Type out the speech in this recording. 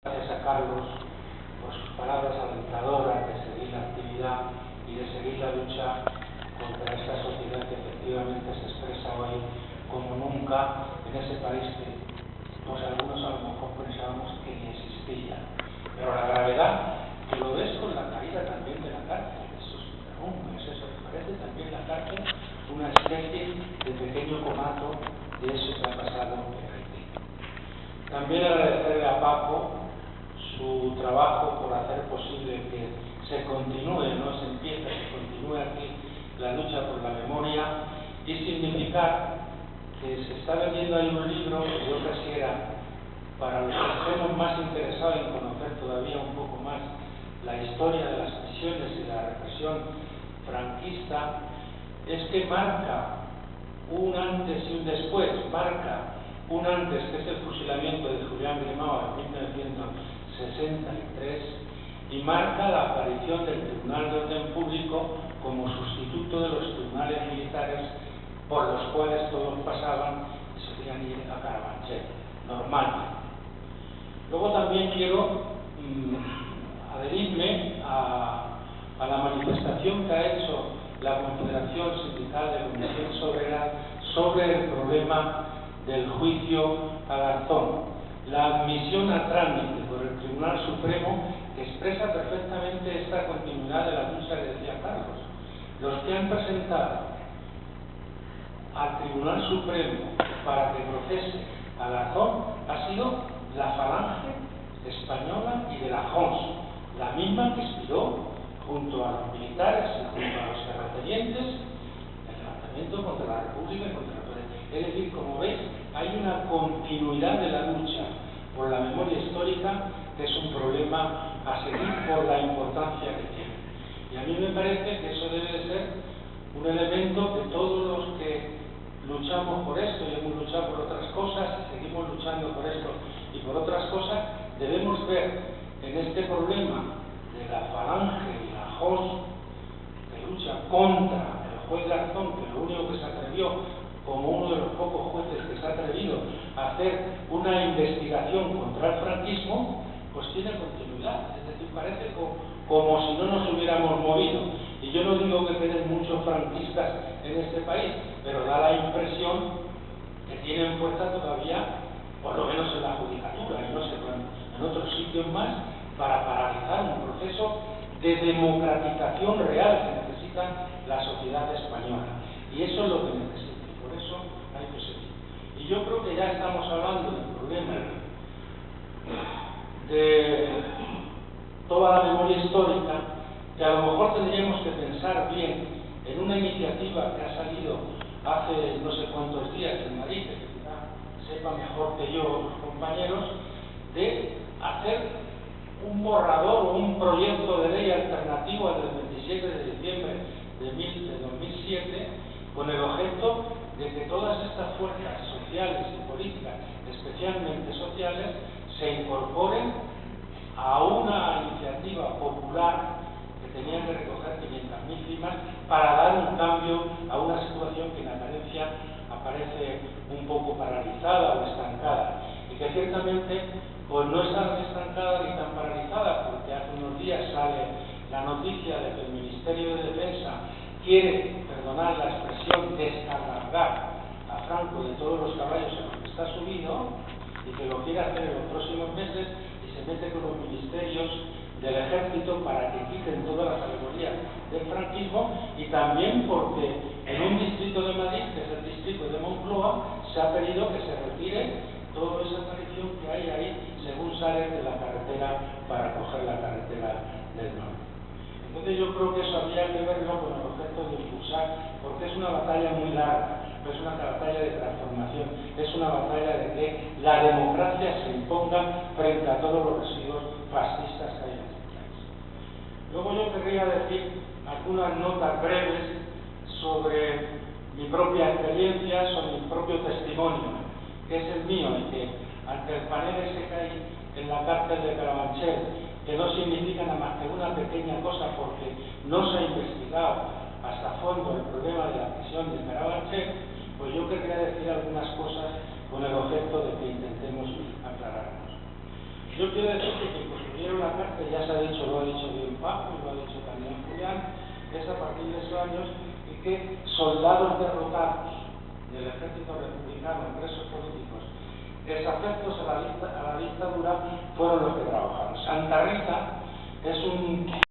Gracias a Carlos por sus palabras alentadoras de seguir la actividad y de seguir la lucha contra esta sociedad que efectivamente se expresa hoy como nunca en ese país que pues algunos a lo mejor pensábamos que ni existía. Pero la gravedad que lo ves con la caída también de la cárcel, esos derrumbes, eso que parece también la cárcel una especie de pequeño conato de eso que ha pasado en Haití. También agradecerle a Paco su trabajo por hacer posible que se continúe, no se empiece, se continúe aquí la lucha por la memoria y significar que se está vendiendo ahí un libro que yo quisiera, para los que estemos más interesados en conocer todavía un poco más la historia de las prisiones y la represión franquista, es que marca un antes y un después, marca un antes que es el fusilamiento de Julián Grimao en 1963 y marca la aparición del Tribunal de Orden Público como sustituto de los tribunales militares por los cuales todos pasaban y se podían ir a Carabanchel, normalmente. Luego también quiero adherirme a la manifestación que ha hecho la Confederación Sindical de Comisiones Obreras sobre el problema del juicio a Garzón, la admisión a trámite por el Tribunal Supremo que expresa perfectamente esta continuidad de la lucha que decía Carlos. Los que han presentado al Tribunal Supremo para que procese a Garzón ha sido la Falange Española y de la JONS, la misma que inspiró junto a los militares y junto a los terratenientes el levantamiento contra la República y contra el poder. Es decir, como veis, hay una continuidad de la lucha por la memoria histórica que es un problema a seguir por la importancia que tiene. Y a mí me parece que eso debe de ser un elemento que todos los que luchamos por esto y hemos luchado por otras cosas y seguimos luchando por esto y por otras cosas, debemos ver en este problema de la Falange y la JOS que lucha contra el juez Garzón, que lo único que se atrevió como uno de los pocos jueces que se ha atrevido a hacer una investigación contra el franquismo, pues tiene continuidad. Es decir, parece como si no nos hubiéramos movido. Y yo no digo que queden muchos franquistas en este país, pero da la impresión que tienen fuerza todavía, por lo menos en la judicatura, y no sé, en otros sitios más, para paralizar un proceso de democratización real que necesita la sociedad española. Y eso es lo que necesita. Por eso hay que seguir. Y yo creo que ya estamos hablando del problema de toda la memoria histórica, que a lo mejor tendríamos que pensar bien en una iniciativa que ha salido hace no sé cuántos días en Madrid, que quizá sepa mejor que yo los compañeros, de hacer un borrador o un proyecto de ley alternativo al del 27 de diciembre de 2007, con el objeto de que todas estas fuerzas sociales y políticas, especialmente sociales, se incorporen a una iniciativa popular que tenía que recoger 500.000 firmas para dar un cambio a una situación que en apariencia aparece un poco paralizada o estancada, y que ciertamente pues no está ni estancada ni tan paralizada, porque hace unos días sale la noticia de que el Ministerio de Defensa quiere, perdonar la expresión, descargar a Franco de todos los caballos en los que está subido y que lo quiere hacer en los próximos meses y se mete con los ministerios del ejército para que quiten todas las alegorías del franquismo, y también porque en un distrito de Madrid, que es el distrito de Moncloa, se ha pedido que se retire toda esa tradición que hay ahí según sale de la carretera para coger la carretera del norte. Entonces yo creo que eso habría que verlo con el objeto de impulsar, porque es una batalla muy larga, es una batalla de transformación, es una batalla de que la democracia se imponga frente a todos los residuos fascistas que hay en este país. Luego yo querría decir algunas notas breves sobre mi propia experiencia, sobre mi propio testimonio, que es el mío, y que ante el panel ese que hay en la cárcel de Carabanchel, que no significa nada más que una pequeña cosa porque no se ha investigado hasta fondo el problema de la prisión de Carabanchel, pues yo querría decir algunas cosas con el objeto de que intentemos aclararnos. Yo quiero decir que quien construyeron la cárcel, ya se ha dicho, lo ha dicho bien Paco, lo ha dicho también Julián, es a partir de esos años, y que soldados derrotados del ejército republicano, presos políticos, desafectos a la dictadura, fueron los que trabajaron. Santa Rita es un